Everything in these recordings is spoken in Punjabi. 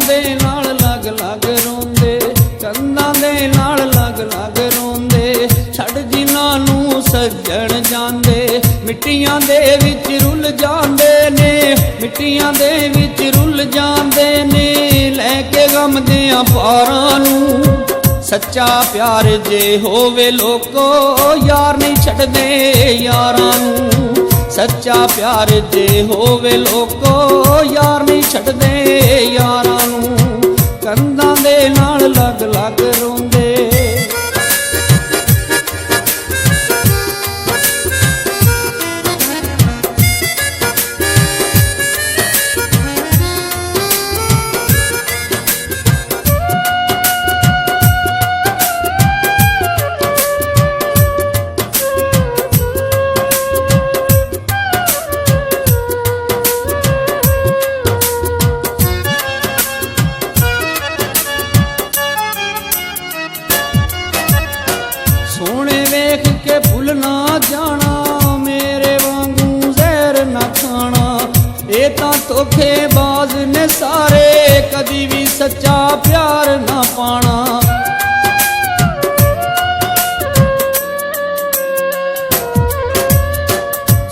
ਦੇ ਨਾਲ ਲੱਗ ਲੱਗ ਰੋਂਦੇ, ਕੰਧਾਂ ਦੇ ਨਾਲ ਲੱਗ ਲੱਗ ਰੋਂਦੇ। ਛੱਡ ਜਿਨ੍ਹਾਂ ਨੂੰ ਸੱਜਣ ਜਾਂਦੇ, ਮਿੱਟੀਆਂ ਦੇ ਵਿੱਚ ਰੁੱਲ ਜਾਂਦੇ ਨੇ, ਮਿੱਟੀਆਂ ਦੇ ਵਿੱਚ ਰੁੱਲ ਜਾਂਦੇ ਨੇ। ਲੈ ਕੇ ਗਮ ਦਿਆਂ ਪਾਰਾਂ ਨੂੰ, ਸੱਚਾ ਪਿਆਰ ਜੇ ਹੋਵੇ ਲੋਕੋ, ਯਾਰ ਨਹੀਂ ਛੱਡਦੇ ਯਾਰਾਂ ਨੂੰ। ਸੱਚਾ ਪਿਆਰ ਜੇ ਹੋਵੇ ਲੋਕੋ, ਯਾਰ ਨਹੀਂ ਛੱਡਦੇ ਯਾਰਾਂ ਨੂੰ। ਕੰਧਾਂ ਦੇ ਨਾਲ ਲੱਗ ਲੱਗ ਰੋਂਦੇ। ਸੋਹਣੇ ਵੇਖ ਕੇ ਭੁੱਲ ਨਾ ਜਾਣਾ, ਮੇਰੇ ਵਾਂਗੂ ਜ਼ਹਿਰ ਨਾ ਖਾਣਾ। ਇਹ ਤਾਂ ਧੋਖੇਬਾਜ਼ ਨੇ ਸਾਰੇ, ਕਦੀ ਵੀ ਸੱਚਾ ਪਿਆਰ ਨਾ ਪਾਣਾ।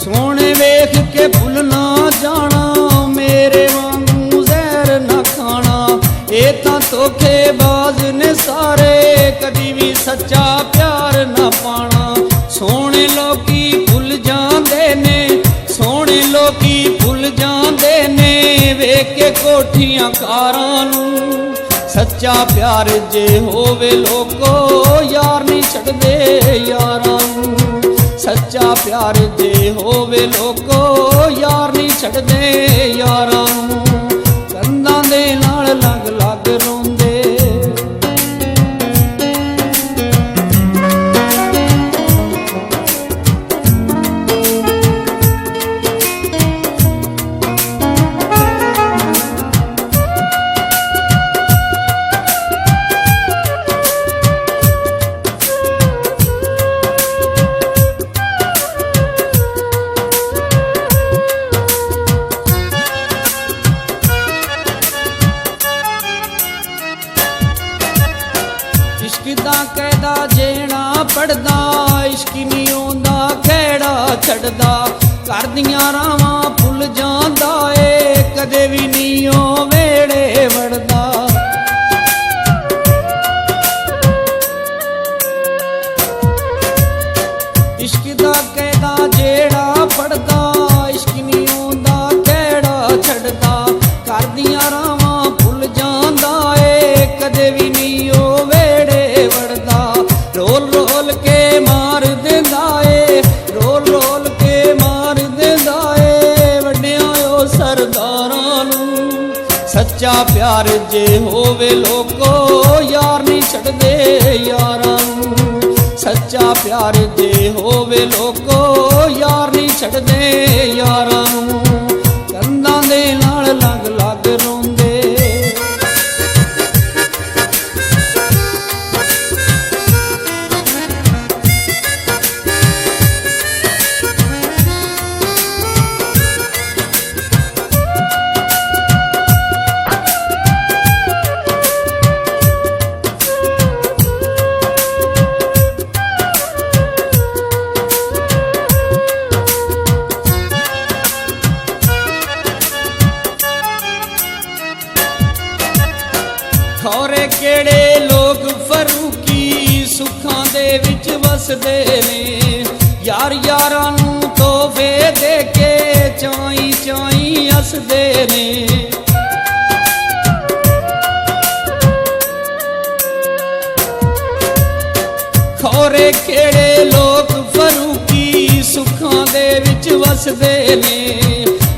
ਸੋਹਣੇ ਵੇਖ ਕੇ ਭੁੱਲ ਨਾ ਜਾਣਾ, ਮੇਰੇ ਵਾਂਗੂ ਜ਼ਹਿਰ ਨਾ ਖਾਣਾ। ਇਹ ਤਾਂ ਧੋਖੇਬਾਜ਼ ਨੇ ਸਾਰੇ, ਕਦੀ ਵੀ ਸੱਚਾ ਪਿਆਰ ਨਾ ਪਾਣਾ। ਸੋਹਣੇ ਲੋਕੀ ਭੁੱਲ ਜਾਂਦੇ ਨੇ, ਸੋਹਣੇ ਲੋਕੀ ਭੁੱਲ ਜਾਂਦੇ ਨੇ, ਵੇਖ ਕੇ ਕੋਠੀਆਂ ਕਾਰਾਂ ਨੂੰ। ਸੱਚਾ ਪਿਆਰ ਜੇ ਹੋਵੇ ਲੋਕੋ, ਯਾਰ ਨਹੀਂ ਛੱਡਦੇ ਯਾਰਾਂ ਨੂੰ। ਸੱਚਾ ਪਿਆਰ ਜੇ ਹੋਵੇ ਲੋਕੋ, ਯਾਰ ਨਹੀਂ ਛੱਡਦੇ ਯਾਰਾਂ ਨੂੰ। ਕੰਧਾਂ ਦੇ ਨਾਲ ਲੱਗ ਲੱਗ ਰੋਂਦੇ। ਇਸ਼ਕ ਦਾ ਕਾਇਦਾ ਜੇਣਾ ਪੜਦਾ, ਇਸ਼ਕ ਨਹੀਂ ਆਉਂਦਾ ਖਹਿੜਾ ਛੱਡਦਾ। ਘਰ ਦੀਆਂ ਰਾਵਾਂ ਭੁੱਲ ਜਾਂਦਾ ਏ, ਕਦੇ ਵੀ ਨਹੀਂ ਉਹ ਵੇੜੇ ਵੜਦਾ। ਇਸ਼ਕ ਦਾ ਕਾਇਦਾ ਜਿਹੜਾ ਪੜਦਾ, ਇਸ਼ਕ ਨਹੀਂ ਆਉਂਦਾ ਖਹਿੜਾ ਛੱਡਦਾ। ਘਰ ਦੀਆਂ ਰਾਵਾਂ ਭੁੱਲ ਜਾਂਦਾ ਏ, ਕਦੇ ਵੀ ਨਹੀਂ ਉਹ ਵੇੜੇ ਵੜਦਾ। ਰੋਲ ਰੋਲ ਕੇ ਮਾਰ ਦਿੰਦਾ ਏ, ਰੋਲ ਰੋਲ ਕੇ ਮਾਰ ਦਿੰਦਾ ਏ, ਵੱਡਿਆਂ ਉਹ ਸਰਦਾਰਾਂ ਨੂੰ। ਸੱਚਾ ਪਿਆਰ ਜੇ ਹੋਵੇ ਲੋਕੋ, ਯਾਰ ਨਹੀਂ ਛੱਡਦੇ ਯਾਰਾਂ ਨੂੰ। ਸੱਚਾ ਪਿਆਰ ਜੇ ਹੋਵੇ ਲੋਕੋ, ਯਾਰ ਨਹੀਂ ਛੱਡਦੇ ਯਾਰਾਂ ਨੂੰ। ਕੰਧਾਂ ਦੇ ਨਾਲ ਲੱਗ ਲੱਗ ਰੋਂਦੇ। ਖੌਰੇ ਕਿਹੜੇ ਲੋਕ ਫਰੂਕੀ, ਸੁੱਖਾਂ ਦੇ ਵਿੱਚ ਵਸਦੇ ਨੇ। ਯਾਰ ਯਾਰਾਂ ਨੂੰ ਤੋਹਫੇ ਦੇ ਕੇ, ਚਾਈ ਚਾਈ ਹੱਸਦੇ ਨੇ। ਖੌਰੇ ਕਿਹੜੇ ਲੋਕ ਫਰੂਕੀ, ਸੁੱਖਾਂ ਦੇ ਵਿੱਚ ਵਸਦੇ ਨੇ।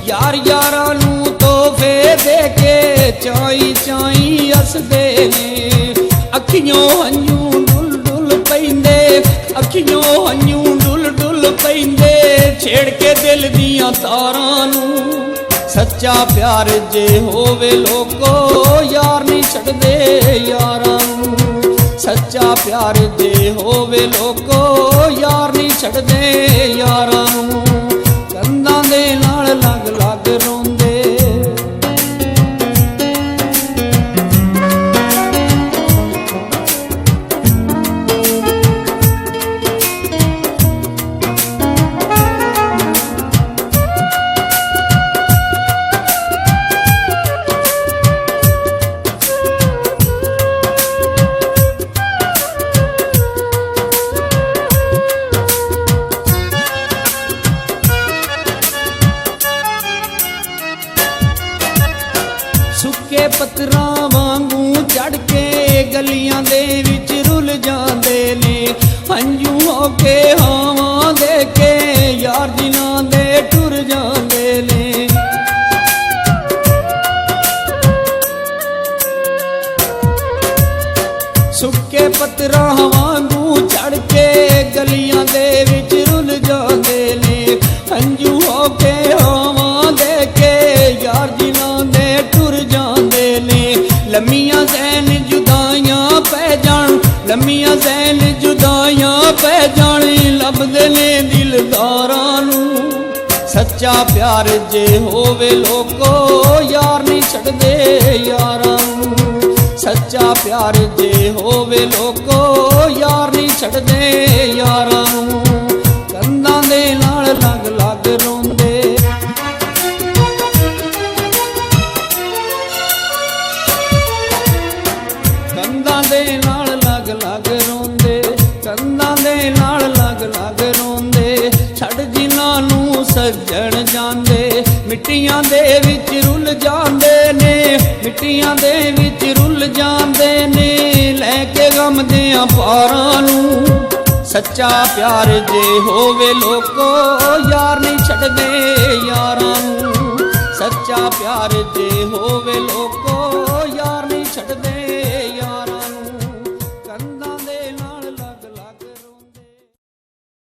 ਯਾਰ ਯਾਰਾਂ ਨੂੰ ਤੋਹਫੇ ਦੇ ਕੇ, ਚਾਈ ਚਾਈ ਹੱਸਦੇ ਨੇ। ਅੱਖੀਓਂ ਹੰਝੂ ਡੁੱਲ ਡੁੱਲ ਪੈਂਦੇ, ਅੱਖੀਓਂ ਹੰਝੂ ਡੁੱਲ ਡੁੱਲ ਪੈਂਦੇ, ਛੇੜ ਕੇ ਦਿਲ ਦੀਆਂ ਤਾਰਾਂ ਨੂੰ। ਸੱਚਾ ਪਿਆਰ ਜੇ ਹੋਵੇ ਲੋਕੋ, ਯਾਰ ਨਹੀਂ ਛੱਡਦੇ ਯਾਰਾਂ ਨੂੰ। ਸੱਚਾ ਪਿਆਰ ਜੇ ਹੋਵੇ ਲੋਕੋ, ਯਾਰ ਨਹੀਂ ਛੱਡਦੇ ਯਾਰਾਂ ਨੂੰ। ਕੰਧਾਂ ਦੇ ਨਾਲ ਲੱਗ ਲੱਗ ਰੋਂਦੇ। ਸੁੱਕੇ ਪੱਤਰਾਂ ਵਾਂਗੂ ਚੜ ਕੇ ਗਲੀਆਂ ਦੇ ਵਿੱਚ ਰੁੱਲ ਜਾਂਦੇ ਨੇ, ਹੰਝੂ ਹੋ ਕੇ ਹਾਵਾਂ ਦੇ ਕੇ ਯਾਰ ਜਿਨ੍ਹਾਂ ਦੇ ਟੁਰ ਜਾਂਦੇ ਨੇ। ਸੁੱਕੇ ਪੱਤਰਾਂ ਵਾਂਗੂ ਚੜ ਕੇ ਗਲੀਆਂ ਦੇ ਵਿੱਚ ਰੁੱਲ ਜਾਂਦੇ ਨੇ, ਹੰਝੂ ਹੋ ਕੇ ਹਾਵਾਂ ਦੇ ਕੇ ਯਾਰ ਜਿਨ੍ਹਾਂ ਦੇ ਟੁਰ ਜਾਂਦੇ ਨੇ। ਲੰਮੀਆਂ ਜ਼ੈਨ ਜੁਦਾਈਆਂ ਪੈ ਜਾਣ, ਲੰਮੀਆਂ ਜ਼ੈਨ ਜੁਦਾਈਆਂ ਪੈ ਜਾਣ, ਲੱਭਦੇ ਨੇ ਦਿਲਦਾਰਾਂ ਨੂੰ। ਸੱਚਾ ਪਿਆਰ ਜੇ ਹੋਵੇ ਲੋਕੋ ਯਾਰ ਨਹੀਂ ਛੱਡਦੇ ਯਾਰਾਂ ਨੂੰ। ਸੱਚਾ ਪਿਆਰ ਜੇ ਹੋਵੇ ਲੋਕੋ ਯਾਰ ਨਹੀਂ ਛੱਡਦੇ ਯਾਰਾਂ ਨੂੰ। ਕੰਧਾਂ ਦੇ ਨਾਲ ਲੱਗ ਲੱਗ ਰੋਂਦੇ, ਕੰਧਾਂ ਦੇ ਨਾਲ ਲੱਗ ਲੱਗ ਰੋਂਦੇ, ਕੰਧਾਂ ਦੇ ਨਾਲ ਲੱਗ ਲੱਗ ਰੋਂਦੇ। ਛੱਡ ਜਿਨ੍ਹਾਂ ਨੂੰ ਸੱਜਣ ਜਾਂਦੇ, ਮਿੱਟੀਆਂ ਦੇ ਵਿੱਚ ਰੁੱਲ ਜਾਂਦੇ ਨੇ, ਮਿੱਟੀਆਂ ਦੇ ਵਿੱਚ ਰੁੱਲ ਜਾਂਦੇ ਨੇ, ਲੈ ਕੇ ਗਮ ਦਿਆਂ ਪਾਰਾਂ ਨੂੰ। ਸੱਚਾ ਪਿਆਰ ਜੇ ਹੋਵੇ ਲੋਕੋ ਯਾਰ ਨਹੀਂ ਛੱਡਦੇ ਯਾਰਾਂ ਨੂੰ। ਸੱਚਾ ਪਿਆਰ ਜੇ ਹੋਵੇ ਲੋਕੋ